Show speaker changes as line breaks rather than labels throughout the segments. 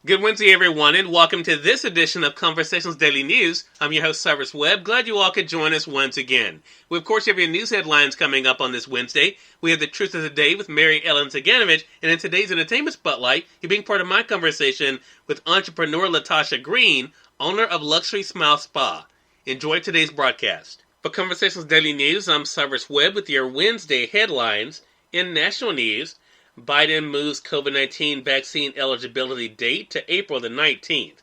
Good Wednesday, everyone, and welcome to this edition of Conversations Daily News. I'm your host, Cyrus Webb. Glad you all could join us once again. We, of course, have your news headlines coming up on this Wednesday. We have the Truth of the Day with Mary Ellen Ciganovich, and in today's Entertainment Spotlight, you're being part of my conversation with entrepreneur Latasha Green, owner of Luxury Smile Spa. Enjoy today's broadcast. For Conversations Daily News, I'm Cyrus Webb with your Wednesday headlines. In national news, Biden moves COVID-19 vaccine eligibility date to April the 19th.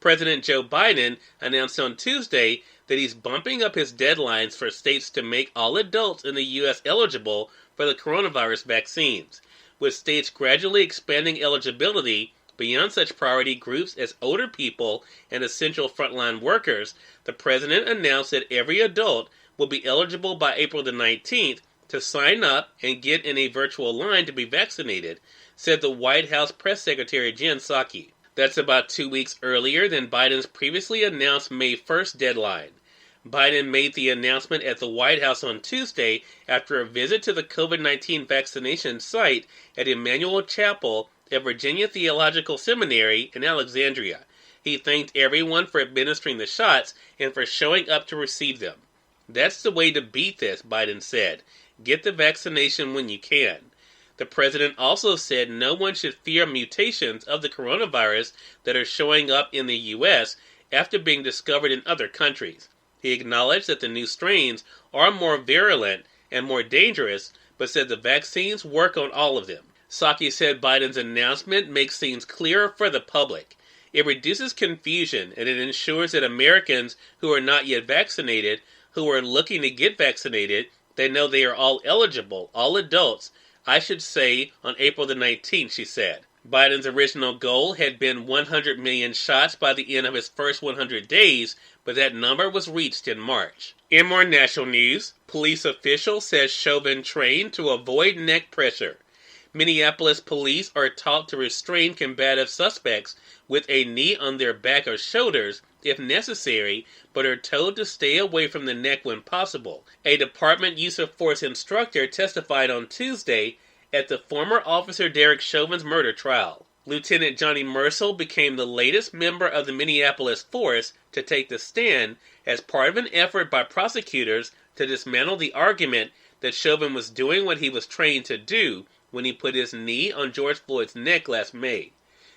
President Joe Biden announced on Tuesday that he's bumping up his deadlines for states to make all adults in the U.S. eligible for the coronavirus vaccines, with states gradually expanding eligibility beyond such priority groups as older people and essential frontline workers. The president announced that every adult will be eligible by April the 19th to sign up and get in a virtual line to be vaccinated, said the White House Press Secretary Jen Psaki. That's about 2 weeks earlier than Biden's previously announced May 1st deadline. Biden made the announcement at the White House on Tuesday after a visit to the COVID-19 vaccination site at Emmanuel Chapel at Virginia Theological Seminary in Alexandria. He thanked everyone for administering the shots and for showing up to receive them. "That's the way to beat this," Biden said. "Get the vaccination when you can." The president also said no one should fear mutations of the coronavirus that are showing up in the U.S. after being discovered in other countries. He acknowledged that the new strains are more virulent and more dangerous, but said the vaccines work on all of them. Psaki said Biden's announcement makes things clearer for the public. It reduces confusion and it ensures that Americans who are not yet vaccinated, who are looking to get vaccinated, they know they are all eligible, all adults, I should say, on April the 19th, she said. Biden's original goal had been 100 million shots by the end of his first 100 days, but that number was reached in March. In more national news, police official says Chauvin trained to avoid neck pressure. Minneapolis police are taught to restrain combative suspects with a knee on their back or shoulders if necessary, but are told to stay away from the neck when possible. A department use of force instructor testified on Tuesday at the former officer Derek Chauvin's murder trial. Lieutenant Johnny Mercil became the latest member of the Minneapolis force to take the stand as part of an effort by prosecutors to dismantle the argument that Chauvin was doing what he was trained to do when he put his knee on George Floyd's neck last May.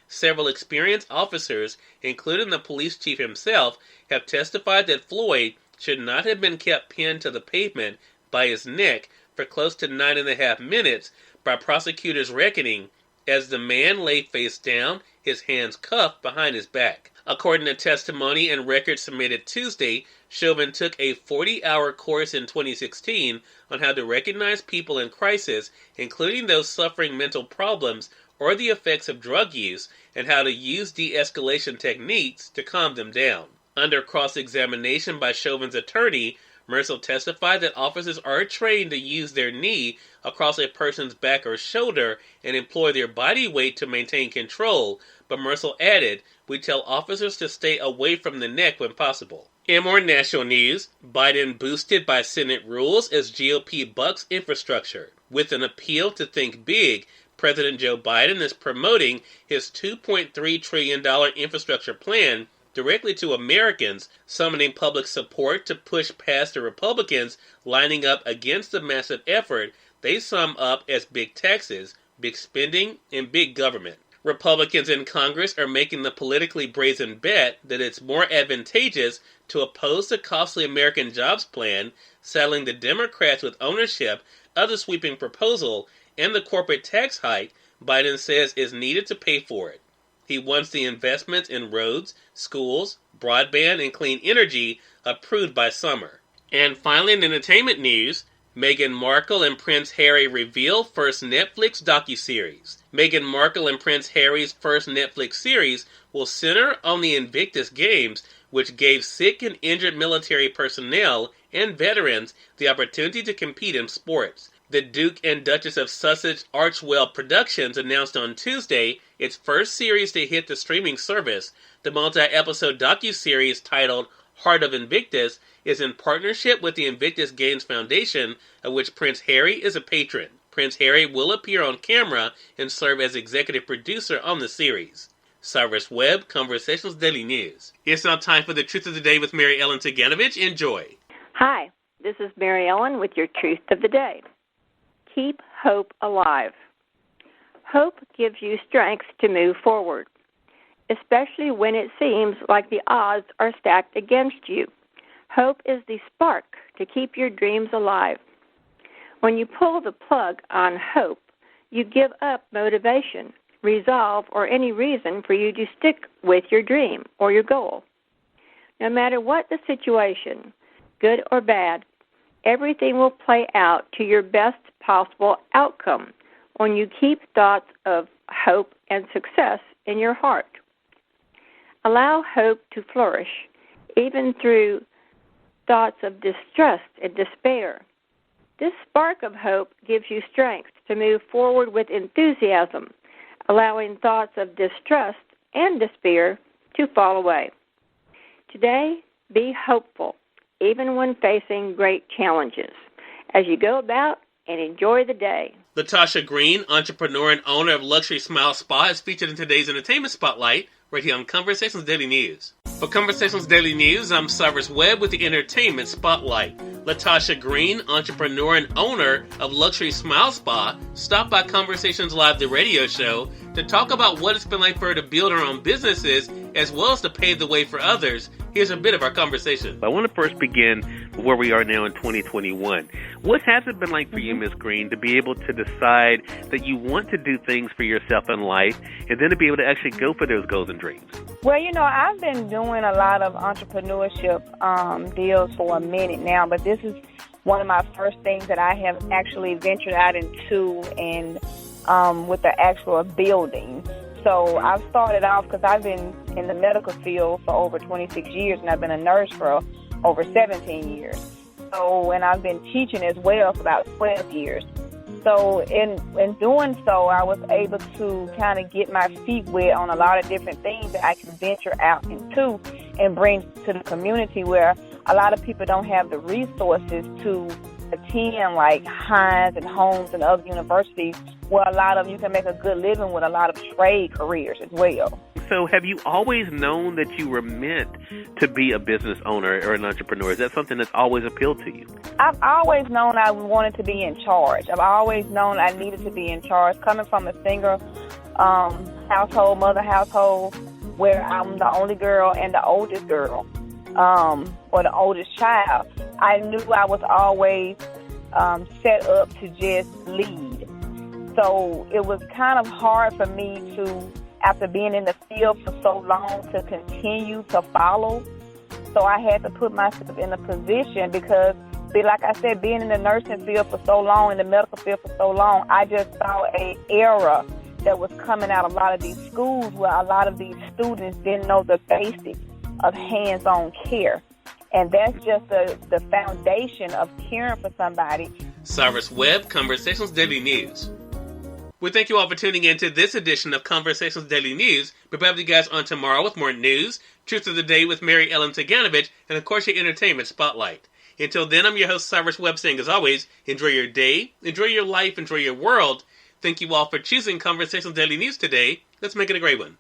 Several experienced officers, including the police chief himself, have testified that Floyd should not have been kept pinned to the pavement by his neck for close to 9.5 minutes by prosecutors' reckoning, as the man lay face down, his hands cuffed behind his back. According to testimony and records submitted Tuesday, Chauvin took a 40-hour course in 2016 on how to recognize people in crisis, including those suffering mental problems or the effects of drug use, and how to use de-escalation techniques to calm them down. Under cross-examination by Chauvin's attorney, Mercil testified that officers are trained to use their knee across a person's back or shoulder and employ their body weight to maintain control, but Mercil added, "We tell officers to stay away from the neck when possible." In more national news, Biden boosted by Senate rules as GOP bucks infrastructure. With an appeal to think big, President Joe Biden is promoting his $2.3 trillion infrastructure plan directly to Americans, summoning public support to push past the Republicans lining up against the massive effort they sum up as big taxes, big spending, and big government. Republicans in Congress are making the politically brazen bet that it's more advantageous to oppose the costly American Jobs Plan, saddling the Democrats with ownership of the sweeping proposal and the corporate tax hike Biden says is needed to pay for it. He wants the investments in roads, schools, broadband, and clean energy approved by summer. And finally, in entertainment news, Meghan Markle and Prince Harry reveal first Netflix docuseries. Meghan Markle and Prince Harry's first Netflix series will center on the Invictus Games, which gave sick and injured military personnel and veterans the opportunity to compete in sports. The Duke and Duchess of Sussex Archwell Productions announced on Tuesday its first series to hit the streaming service. The multi-episode docuseries titled Heart of Invictus is in partnership with the Invictus Games Foundation, of which Prince Harry is a patron. Prince Harry will appear on camera and serve as executive producer on the series. Cyrus Webb, Conversations Daily News. It's now time for the Truth of the Day with Mary Ellen Ciganovich. Enjoy.
Hi, this is Mary Ellen with your Truth of the Day. Keep hope alive. Hope gives you strength to move forward, especially when it seems like the odds are stacked against you. Hope is the spark to keep your dreams alive. When you pull the plug on hope, you give up motivation, resolve, or any reason for you to stick with your dream or your goal. No matter what the situation, good or bad, everything will play out to your best possible outcome when you keep thoughts of hope and success in your heart. Allow hope to flourish, even through thoughts of distrust and despair. This spark of hope gives you strength to move forward with enthusiasm, allowing thoughts of distrust and despair to fall away. Today, be hopeful, even when facing great challenges, as you go about and enjoy the day.
Latasha Green, entrepreneur and owner of Luxury Smile Spa, is featured in today's Entertainment Spotlight right here on Conversations Daily News. For Conversations Daily News, I'm Cyrus Webb with the Entertainment Spotlight. Latasha Green, entrepreneur and owner of Luxury Smile Spa, stopped by Conversations Live, the radio show, to talk about what it's been like for her to build her own businesses as well as to pave the way for others. Here's a bit of our conversation. I want to first begin where we are now in 2021. What has it been like for you, Ms. Green, to be able to decide that you want to do things for yourself in life and then to be able to actually go for those goals and dreams?
Well, I've been doing a lot of entrepreneurship deals for a minute now, but this is one of my first things that I have actually ventured out into and with the actual building. So I've started off because I've been in the medical field for over 26 years, and I've been a nurse for over 17 years. So, and I've been teaching as well for about 12 years. So in doing so, I was able to kind of get my feet wet on a lot of different things that I can venture out into and bring to the community where a lot of people don't have the resources to attend, like Hines and Holmes and other universities, where a lot of you can make a good living with a lot of trade careers as well.
So have you always known that you were meant to be a business owner or an entrepreneur? Is that something that's always appealed to you?
I've always known I wanted to be in charge. I've always known I needed to be in charge. Coming from a single mother household, where I'm the only girl and the oldest girl, or the oldest child, I knew I was always set up to just lead. So it was kind of hard for me to, after being in the field for so long, to continue to follow. So I had to put myself in a position because, like I said, being in the nursing field for so long, in the medical field for so long, I just saw an era that was coming out of a lot of these schools where a lot of these students didn't know the basics of hands-on care. And that's just the foundation of caring for somebody. Cyrus Webb, Conversations Daily News. We thank you all for tuning in to this edition of Conversations Daily News. We'll be back with you guys on tomorrow with more news, Truth of the Day with Mary Ellen Ciganovich, and of course your Entertainment Spotlight. Until then, I'm your host, Cyrus Webb, saying as always, enjoy your day, enjoy your life, enjoy your world. Thank you all for choosing Conversations Daily News today. Let's make it a great one.